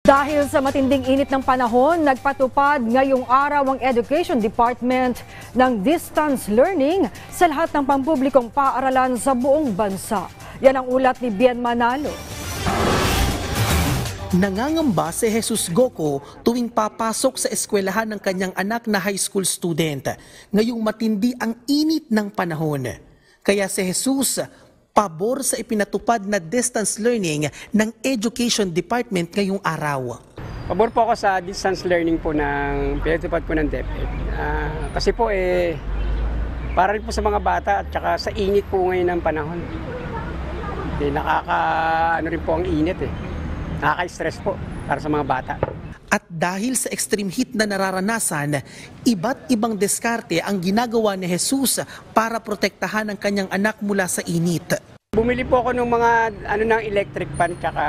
Dahil sa matinding init ng panahon, nagpatupad ngayong araw ang Education Department ng distance learning sa lahat ng pampublikong paaralan sa buong bansa. Yan ang ulat ni Bien Manalo. Nangangamba si Jesus Goco tuwing papasok sa eskwelahan ng kanyang anak na high school student. Ngayong matindi ang init ng panahon. Kaya si Jesus pabor sa ipinatupad na distance learning ng Education Department ngayong araw. Pabor po ako sa distance learning po ng pinatupad po ng DepEd. Kasi po para rin po sa mga bata at saka sa init po ngayon ng panahon. Ano rin po ang init Nakaka-stress po para sa mga bata. At dahil sa extreme heat na nararanasan, iba't ibang diskarte ang ginagawa ni Jesus para protektahan ang kanyang anak mula sa init. Bumili po ako ng mga ng electric fan, tsaka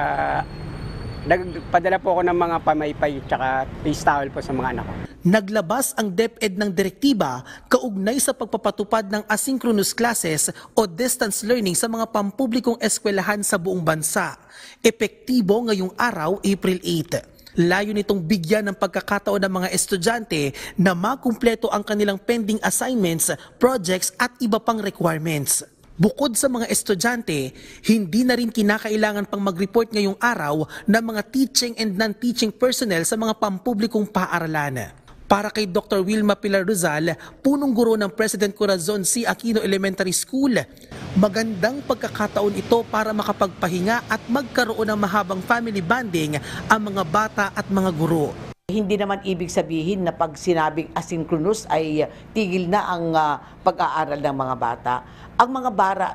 nagpadala po ako ng mga pamaypay tsaka face towel po sa mga anak ko. Naglabas ang DepEd ng direktiba kaugnay sa pagpapatupad ng asynchronous classes o distance learning sa mga pampublikong eskwelahan sa buong bansa. Epektibo ngayong araw, April 8. Layo nitong bigyan ng pagkakataon ng mga estudyante na makumpleto ang kanilang pending assignments, projects at iba pang requirements. Bukod sa mga estudyante, hindi na rin kinakailangan pang mag-report ngayong araw ng mga teaching and non-teaching personnel sa mga pampublikong paaralan. Para kay Dr. Wilma Pilar Rizal, punong guro ng President Corazon C. Aquino Elementary School, magandang pagkakataon ito para makapagpahinga at magkaroon ng mahabang family bonding ang mga bata at mga guro. Hindi naman ibig sabihin na pag sinabing asynchronous ay tigil na ang pag-aaral ng mga bata. Ang mga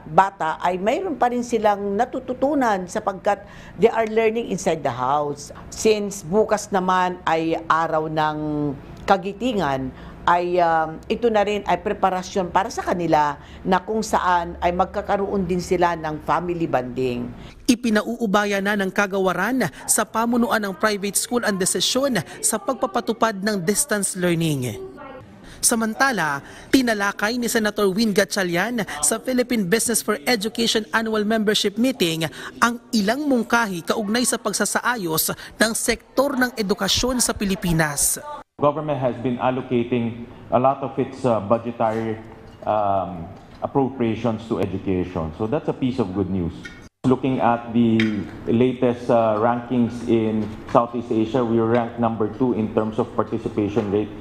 bata ay mayroon pa rin silang natututunan sapagkat they are learning inside the house. Since bukas naman ay araw ng kagitingan, ay ito na rin ay preparasyon para sa kanila na kung saan ay magkakaroon din sila ng family bonding. Ipinauubaya na ng kagawaran sa pamunuan ng private school ang desisyon sa pagpapatupad ng distance learning. Samantala, tinalakay ni Senator Win Gatchalian sa Philippine Business for Education Annual Membership Meeting ang ilang mungkahi kaugnay sa pagsasaayos ng sektor ng edukasyon sa Pilipinas. Government has been allocating a lot of its budgetary appropriations to education. So that's a piece of good news. Looking at the latest rankings in Southeast Asia, we were ranked number 2 in terms of participation rate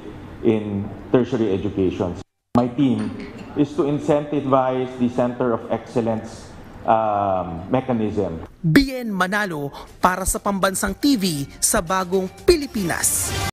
in tertiary education. My team is to incentivize the Center of Excellence mechanism. Bien Manalo para sa Pambansang TV sa Bagong Pilipinas.